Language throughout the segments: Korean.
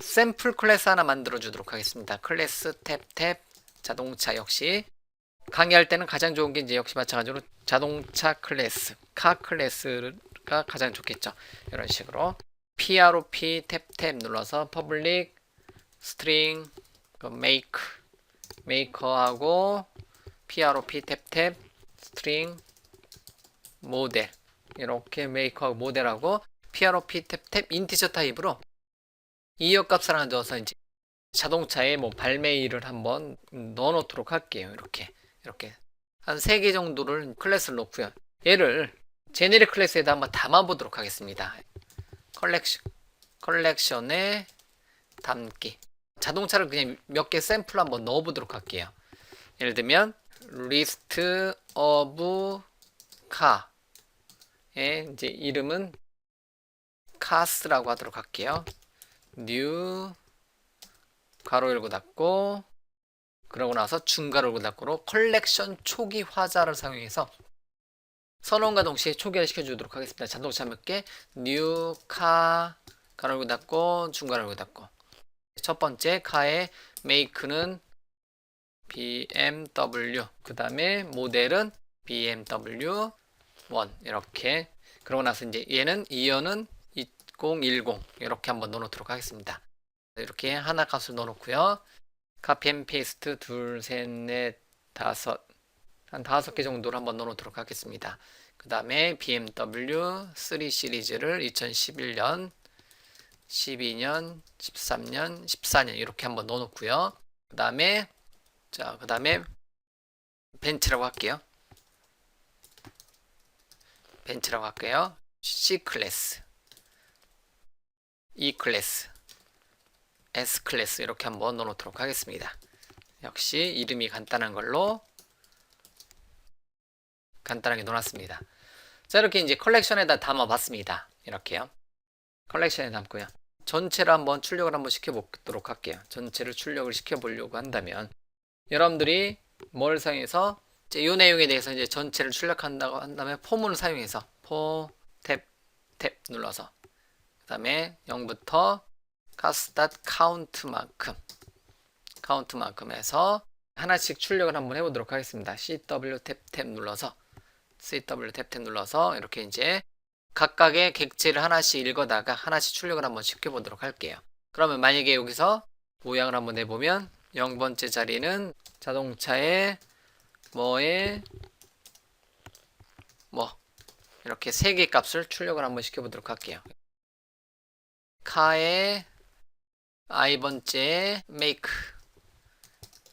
샘플 클래스 하나 만들어 주도록 하겠습니다. 클래스 탭 자동차 역시 강의할 때는 가장 좋은 게 이제 역시 마찬가지로 자동차 클래스, 카 클래스가 가장 좋겠죠. 이런 식으로 PROP 탭 눌러서 public string make maker하고 PROP 탭 string 모델 이렇게 maker하고 모델하고 PROP 탭 인티저 타입으로 이어 값을 하나 넣어서 이제 자동차에 뭐 발매일을 한번 넣어 놓도록 할게요. 이렇게 한 3개 정도를 클래스를 놓고요. 얘를 제네릭 클래스에다 한번 담아 보도록 하겠습니다. 컬렉션에 담기. 자동차를 그냥 몇 개 샘플 한번 넣어 보도록 할게요. 예를 들면 list of car의 이제 이름은 cars라고 하도록 할게요. new 가로 열고 닫고 그러고 나서 중가로 열고 닫고로 컬렉션 초기 화자를 사용해서 선언과 동시에 초기화를 시켜주도록 하겠습니다. 자동차 몇 개, new car 가로 열고 닫고 중가로 열고 닫고 첫 번째 카의 make는 BMW 그 다음에 모델은 BMW 1 이렇게 그러고 나서 이제 얘는 이어는 2010 이렇게 한번 넣어놓도록 하겠습니다. 이렇게 하나 값을 넣어놓고요. 카피 앤 페이스트 둘, 셋, 넷, 다섯 한 5개 정도를 한번 넣어놓도록 하겠습니다. 그 다음에 BMW 3 시리즈를 2011년, 12년, 13년, 14년 이렇게 한번 넣어놓고요. 그 다음에 벤츠라고 할게요. C 클래스, E 클래스, S 클래스 이렇게 한번 넣어놓도록 하겠습니다. 역시 이름이 간단한 걸로 간단하게 넣어놨습니다. 자, 이렇게 이제 컬렉션에다 담아봤습니다. 이렇게요. 컬렉션에 담고요. 전체를 한번 출력을 한번 시켜보도록 할게요. 전체를 출력을 시켜보려고 한다면 여러분들이 뭘 사용해서 이제 이 내용에 대해서 이제 전체를 출력한다고 한다면 폼을 사용해서 탭 눌러서 그 다음에 0부터 카운트만큼에서 하나씩 출력을 한번 해보도록 하겠습니다. CW 탭 눌러서 이렇게 이제 각각의 객체를 하나씩 읽어다가 하나씩 출력을 한번 시켜보도록 할게요. 그러면 만약에 여기서 모양을 한번 내보면 0번째 자리는 자동차의 이렇게 3개 값을 출력을 한번 시켜보도록 할게요. 카의 i번째 make,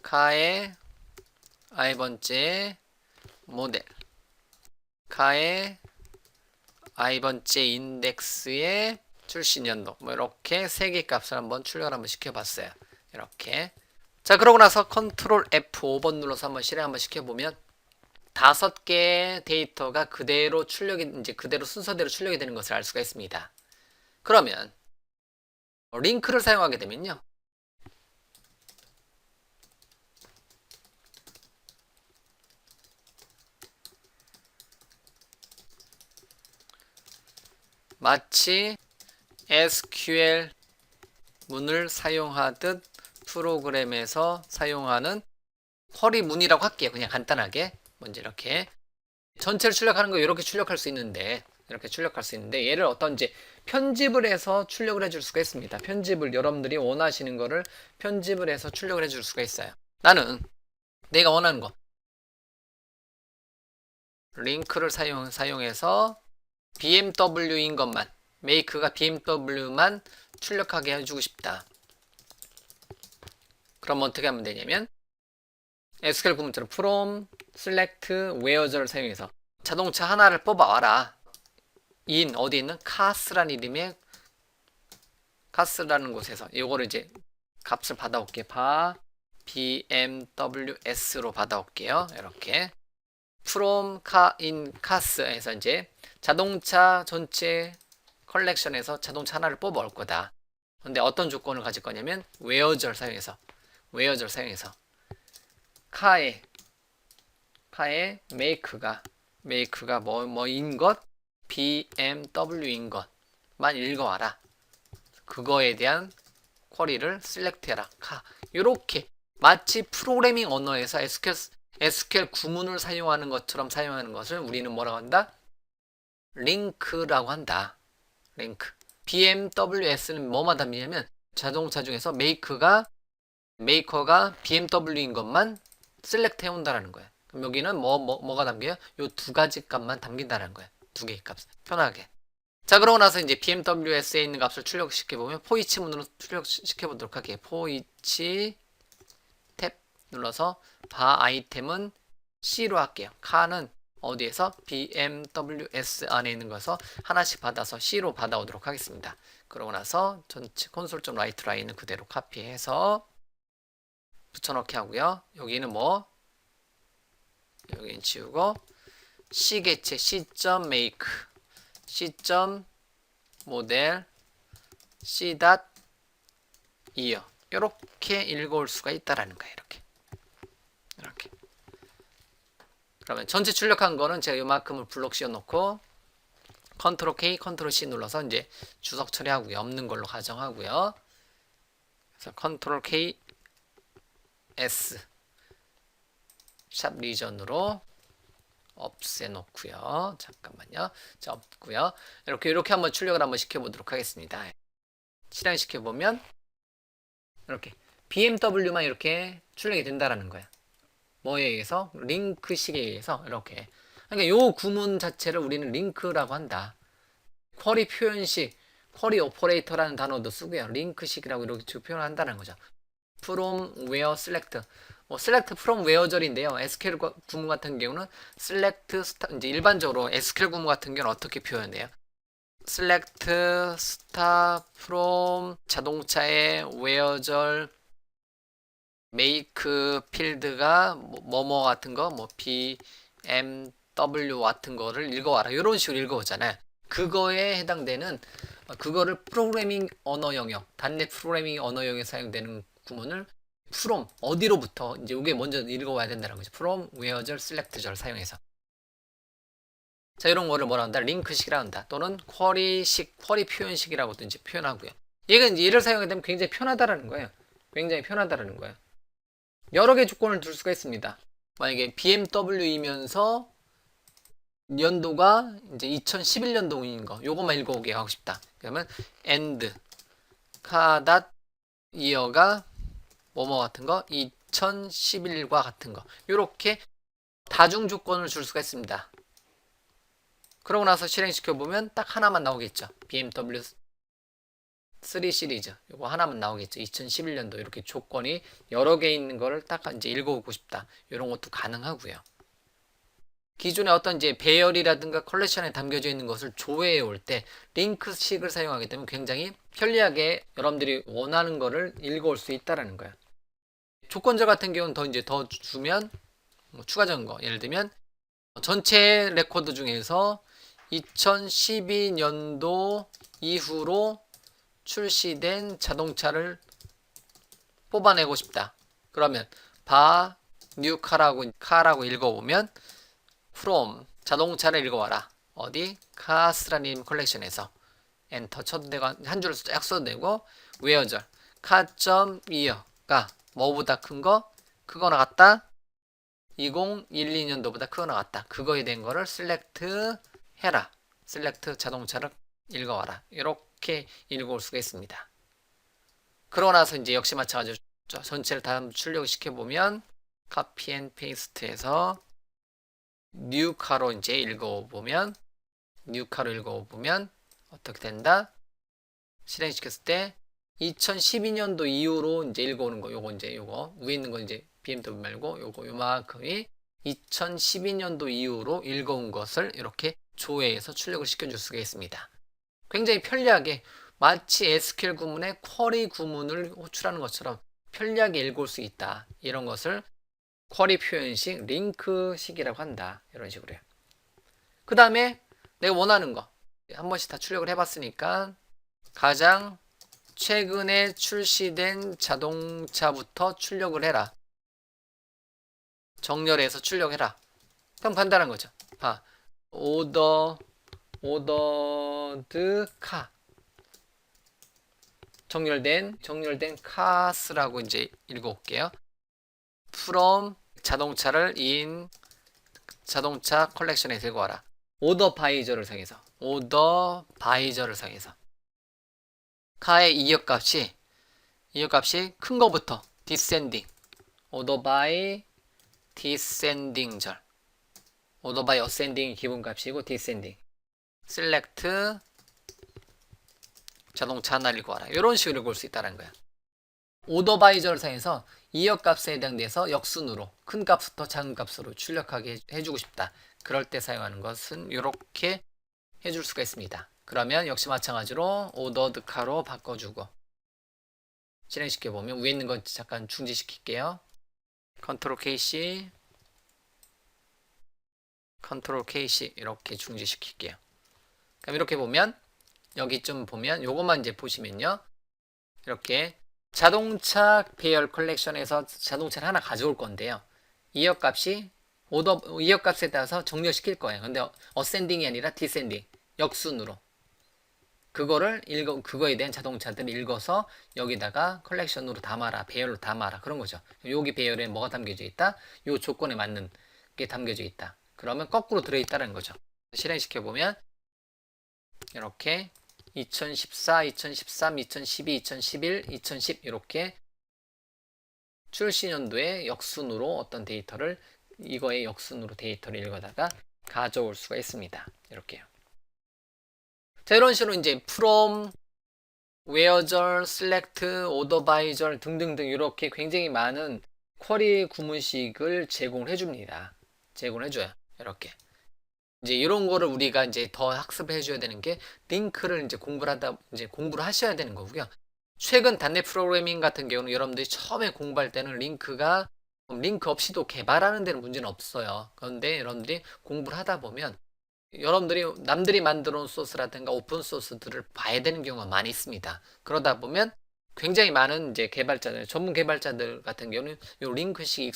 카의 i번째 모델, 카의 i번째 인덱스의 출시 연도 이렇게 3개 값을 한번 출력을 한번 시켜봤어요. 이렇게 자 그러고 나서 컨트롤 F5번 눌러서 한번 실행 한번 시켜보면 5개의 데이터가 그대로 그대로 순서대로 출력이 되는 것을 알 수가 있습니다. 그러면 링크를 사용하게 되면요. 마치 SQL 문을 사용하듯 프로그램에서 사용하는 쿼리 문이라고 할게요. 그냥 간단하게 먼저 이렇게 전체를 출력하는 거 이렇게 출력할 수 있는데 얘를 어떤 이제 편집을 해서 출력을 해줄 수가 있습니다. 편집을 여러분들이 원하시는 거를 편집을 해서 출력을 해줄 수가 있어요. 나는 내가 원하는 거 링크를 사용해서 BMW인 것만 make가 BMW만 출력하게 해주고 싶다. 그럼 어떻게 하면 되냐면 SQL 구문처럼 from select where를 사용해서 자동차 하나를 뽑아와라. 어디 있는 cars라는 이름의 cars라는 곳에서 이거를 이제 값을 받아올게요. BMWS로 받아올게요. 이렇게 from in cars에서 이제 자동차 전체 컬렉션에서 자동차 하나를 뽑아올 거다. 근데 어떤 조건을 가질 거냐면 where를 사용해서 카의 make가 뭐인 것 BMW인 것만 읽어와라. 그거에 대한 쿼리를 셀렉트해라. 카. 이렇게 마치 프로그래밍 언어에서 SQL 구문을 사용하는 것처럼 사용하는 것을 우리는 뭐라고 한다? 링크라고 한다. 링크. BMWS는 뭐만 답냐면 자동차 중에서 메이커가 BMW인 것만 셀렉트 해온다라는 거야. 그럼 여기는 뭐가 담겨요? 요 두 가지 값만 담긴다라는 거야. 두 개의 값. 편하게. 자, 그러고 나서 이제 BMWS에 있는 값을 출력시켜보면 포이치문으로 출력시켜보도록 할게요. 포이치 탭 눌러서 바 아이템은 C로 할게요. 카는 어디에서? BMWS 안에 있는 것에서 하나씩 받아서 C로 받아오도록 하겠습니다. 그러고 나서 전체 콘솔.라이트 라인은 그대로 카피해서 붙여넣기 하고요. 여기는 여기는 지우고 C 개체 C.make C.model C.year 이렇게 읽어올 수가 있다라는 거예요. 이렇게. 그러면 전체 출력한 거는 제가 요만큼을 블록 씌워놓고 컨트롤 K, 컨트롤 C 눌러서 이제 주석 처리하고요. 없는 걸로 가정하고요. 그래서 컨트롤 K, S 샵 리전으로 없애놓고요. 잠깐만요. 자, 없고요. 이렇게 한번 출력을 한번 시켜보도록 하겠습니다. 실행시켜보면 이렇게 BMW만 이렇게 출력이 된다라는 거야. 뭐에 의해서? 링크식에 의해서 이렇게. 그러니까 요 구문 자체를 우리는 링크라고 한다. 쿼리 표현식, 쿼리 오퍼레이터라는 단어도 쓰고요. 링크식이라고 이렇게 표현을 한다는 거죠. from where select. select from where절인데요. SQL 구문 같은 경우는 select 이제 일반적으로 SQL 구문 같은 경우는 어떻게 표현해요? select star from 자동차의 where절 make 필드가 뭐뭐 같은 거, BMW 같은 거를 읽어와라. 이런 식으로 읽어오잖아요. 그거에 해당되는 그거를 프로그래밍 언어 영역, 단넷 프로그래밍 언어 영역에 사용되는 구문을 from 어디로부터 이제 이게 먼저 읽어와야 된다는 거죠. from where절 select절 사용해서. 자, 이런 거를 뭐라 한다? 링크식이라 한다. 또는 쿼리식, 쿼리 표현식이라고도 이제 표현하고요. 얘를 사용하게 되면 굉장히 편하다라는 거예요. 굉장히 편하다라는 거예요. 여러 개 조건을 둘 수가 있습니다. 만약에 BMW이면서 연도가 이제 2011년도인 거, 요것만 읽어오게 하고 싶다. 그러면 and year가 뭐뭐 같은 거, 2011과 같은 거, 요렇게 다중 조건을 줄 수가 있습니다. 그러고 나서 실행시켜 보면 딱 하나만 나오겠죠. BMW 3 시리즈 요거 하나만 나오겠죠. 2011년도 이렇게 조건이 여러 개 있는 거를 딱 이제 읽어보고 싶다. 이런 것도 가능하고요. 기존에 어떤 이제 배열이라든가 컬렉션에 담겨져 있는 것을 조회해 올 때 링크식을 사용하게 되면 굉장히 편리하게 여러분들이 원하는 거를 읽어올 수 있다라는 거예요. 조건절 같은 경우는 더 주면 추가적인 거 예를 들면 전체 레코드 중에서 2012년도 이후로 출시된 자동차를 뽑아내고 싶다. 그러면 new car라고 읽어보면 from 자동차를 읽어와라. 어디? cars라는 컬렉션에서 엔터 쳐도 되고 한 줄을 쫙 써도 되고 where절 car.year가 뭐보다 큰 거? 크거나 같다? 2012년도보다 크거나 같다. 그거에 대한 거를 select 해라. select 자동차를 읽어와라. 이렇게 읽어올 수가 있습니다. 그러고 나서 이제 역시 마찬가지로 전체를 다 출력을 시켜보면 copy and paste해서 new car로 이제 읽어보면 어떻게 된다? 실행시켰을 때 2012년도 이후로 이제 읽어오는 거, 요거 위에 있는 거 이제 BMW 말고 요만큼이 2012년도 이후로 읽어온 것을 이렇게 조회해서 출력을 시켜줄 수가 있습니다. 굉장히 편리하게 마치 SQL 구문의 쿼리 구문을 호출하는 것처럼 편리하게 읽을 수 있다. 이런 것을 쿼리 표현식, 링크식이라고 한다. 이런 식으로요. 그 다음에 내가 원하는 거 한 번씩 다 출력을 해봤으니까 가장 최근에 출시된 자동차부터 출력을 해라. 정렬해서 출력해라. 그럼 간단한 거죠. 오더드 카 정렬된 class라고 이제 읽어볼게요. from 자동차를 in 자동차 컬렉션에 들고 와라. 오더 바이저를 사용해서 카의 이역값이 큰 거부터 descending 오더 바이 descending 절 오더 바이 ascending 기본값이고 descending select 자동차 하나 읽고 와라. 이런 식으로 읽을 수 있다는 거야. 오더 바이저를 사용해서 이역값에 해당돼서 역순으로 큰 값부터 작은 값으로 출력하게 해주고 싶다. 그럴 때 사용하는 것은 이렇게 해줄 수가 있습니다. 그러면 역시 마찬가지로 ordered car로 바꿔주고 실행시켜 보면 위에 있는 건 잠깐 중지시킬게요. 컨트롤 KC 이렇게 중지시킬게요. 그럼 이렇게 보면 여기 좀 보면 요것만 이제 보시면요. 이렇게 자동차 배열 컬렉션에서 자동차를 하나 가져올 건데요. 이역값에 따라서 정렬시킬 거예요. 근데 어센딩이 아니라 디센딩 역순으로 그거에 대한 자동차들을 읽어서 여기다가 컬렉션으로 담아라, 배열로 담아라 그런 거죠. 여기 배열에 뭐가 담겨져 있다? 요 조건에 맞는 게 담겨져 있다. 그러면 거꾸로 들어있다는 거죠. 실행시켜 보면 이렇게 2014, 2013, 2012, 2011, 2010 이렇게 출시년도의 역순으로 어떤 데이터를 이거의 역순으로 데이터를 읽어다가 가져올 수가 있습니다. 이렇게요. 자, 이런 식으로 이제 from, where절, select, order by절 등등등 이렇게 굉장히 많은 쿼리 구문식을 제공을 해줍니다. 제공을 해줘요. 이렇게. 이제 이런 거를 우리가 이제 더 학습을 해줘야 되는 게 링크를 이제 공부를 하셔야 되는 거고요. 최근 단넷 프로그래밍 같은 경우는 여러분들이 처음에 공부할 때는 링크 없이도 개발하는 데는 문제는 없어요. 그런데 여러분들이 공부를 하다 보면 여러분들이 남들이 만들어 놓은 소스라든가 오픈 소스들을 봐야 되는 경우가 많이 있습니다. 그러다 보면 굉장히 많은 이제 전문 개발자들 같은 경우는 이 링크식이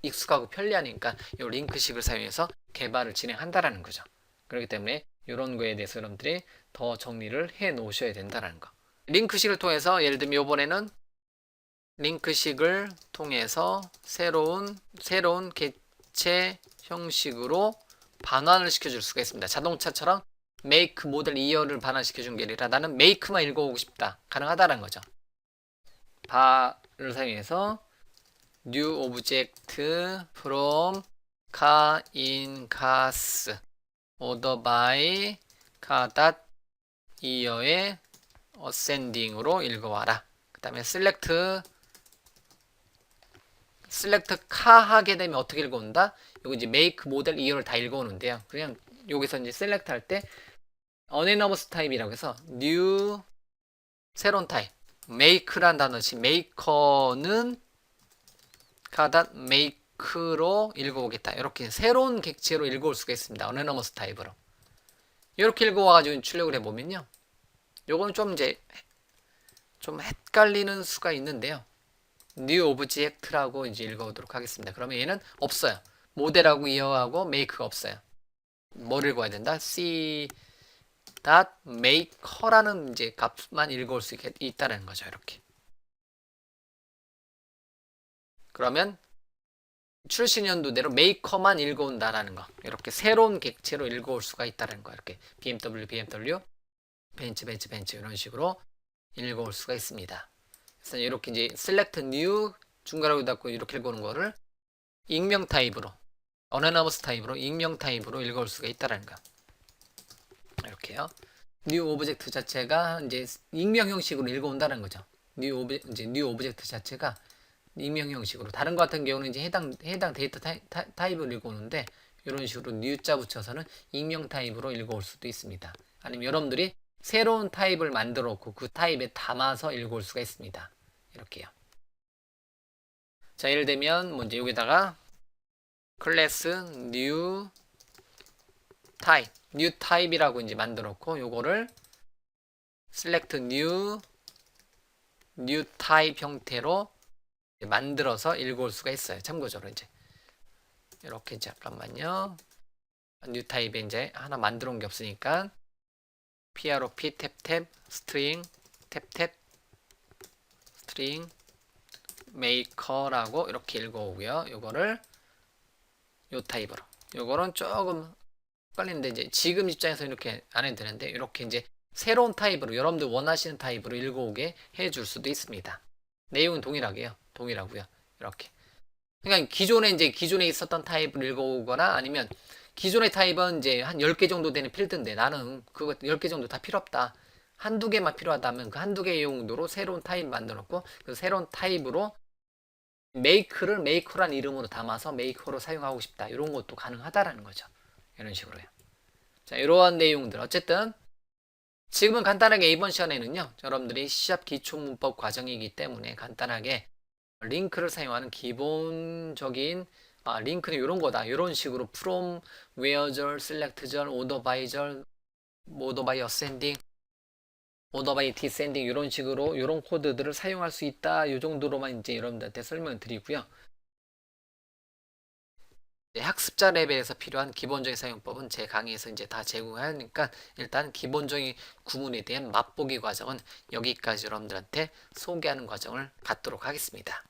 익숙하고 편리하니까 이 링크식을 사용해서 개발을 진행한다라는 거죠. 그렇기 때문에 이런 거에 대해서 여러분들이 더 정리를 해 놓으셔야 된다는 거. 링크식을 통해서 예를 들면 이번에는 링크식을 통해서 새로운 객체 형식으로 반환을 시켜줄 수가 있습니다. 자동차처럼 make, 모델, 이어를 반환시켜 준 게 아니라 나는 make만 읽어오고 싶다. 가능하다는 거죠. 바를 사용해서 new object from car in cars order by car year의 ascending으로 읽어와라. 그 다음에 select car 하게 되면 어떻게 읽어온다? 여기 이제 make, 모델, year를 다 읽어오는데요. 그냥 여기서 이제 select 할 때 anonymous 타입이라고 해서 new 새로운 타입 make란 단어지 maker는 make로 읽어오겠다. 이렇게 새로운 객체로 읽어올 수가 있습니다. anonymous 타입으로. 이렇게 읽어와가지고 출력을 해보면요. 요거는 좀 이제 좀 헷갈리는 수가 있는데요. new object라고 이제 읽어오도록 하겠습니다. 그러면 얘는 없어요. 모델하고 이어하고 make가 없어요. 뭘 읽어야 된다? c.maker라는 이제 값만 읽어올 수 있다는 거죠. 이렇게. 그러면 출시년도대로 maker만 읽어온다라는 거. 이렇게 새로운 객체로 읽어올 수가 있다는 거. 이렇게 BMW, 벤츠 이런 식으로 읽어올 수가 있습니다. 그래서 이렇게 이제 select new 중괄호 닫고 이렇게 읽어오는 거를 익명 타입으로 anonymous 타입으로 익명 타입으로 읽어올 수가 있다는 거. 이렇게요. new 오브젝트 자체가 이제 익명 형식으로 읽어온다는 거죠. new 오브젝트 자체가 익명 형식으로. 다른 거 같은 경우는 이제 해당 데이터 타입을 읽어오는데 이런 식으로 new자 붙여서는 익명 타입으로 읽어올 수도 있습니다. 아니면 여러분들이 새로운 타입을 만들어 놓고 그 타입에 담아서 읽어올 수가 있습니다. 이렇게요. 자, 예를 들면 먼저 여기다가 클래스 new type이라고 이제 만들어 놓고 요거를 select new type 형태로 만들어서 읽어올 수가 있어요. 참고적으로 이제 이렇게 잠깐만요. new type에 이제 하나 만들어 온 게 없으니까 prop 탭 string 탭 string maker라고 이렇게 읽어오고요. 요거를 요 타입으로. 요거는 조금 헷갈리는데 이제 지금 입장에서 이렇게 안 해도 되는데 이렇게 이제 새로운 타입으로 여러분들 원하시는 타입으로 읽어오게 해줄 수도 있습니다. 내용은 동일하게요. 동일하고요. 이렇게. 그러니까 기존에 있었던 타입을 읽어오거나 아니면 기존의 타입은 이제 한 10개 정도 되는 필드인데 나는 그거 10개 정도 다 필요 없다. 한두 개만 필요하다면 그 한두 개 용도로 새로운 타입 만들었고 그 새로운 타입으로 make를 maker란 이름으로 담아서 maker로 사용하고 싶다. 이런 것도 가능하다라는 거죠. 이런 식으로요. 자, 이러한 내용들. 어쨌든 지금은 간단하게 이번 시간에는요. 여러분들이 C# 기초문법 과정이기 때문에 간단하게 링크를 사용하는 기본적인 링크는 이런 거다. 이런 식으로 from, where절, select절, order by절, order by ascending, order by descending 이런 식으로 이런 코드들을 사용할 수 있다. 이 정도로만 이제 여러분들한테 설명을 드리고요. 학습자 레벨에서 필요한 기본적인 사용법은 제 강의에서 이제 다 제공하니까 일단 기본적인 구문에 대한 맛보기 과정은 여기까지 여러분들한테 소개하는 과정을 갖도록 하겠습니다.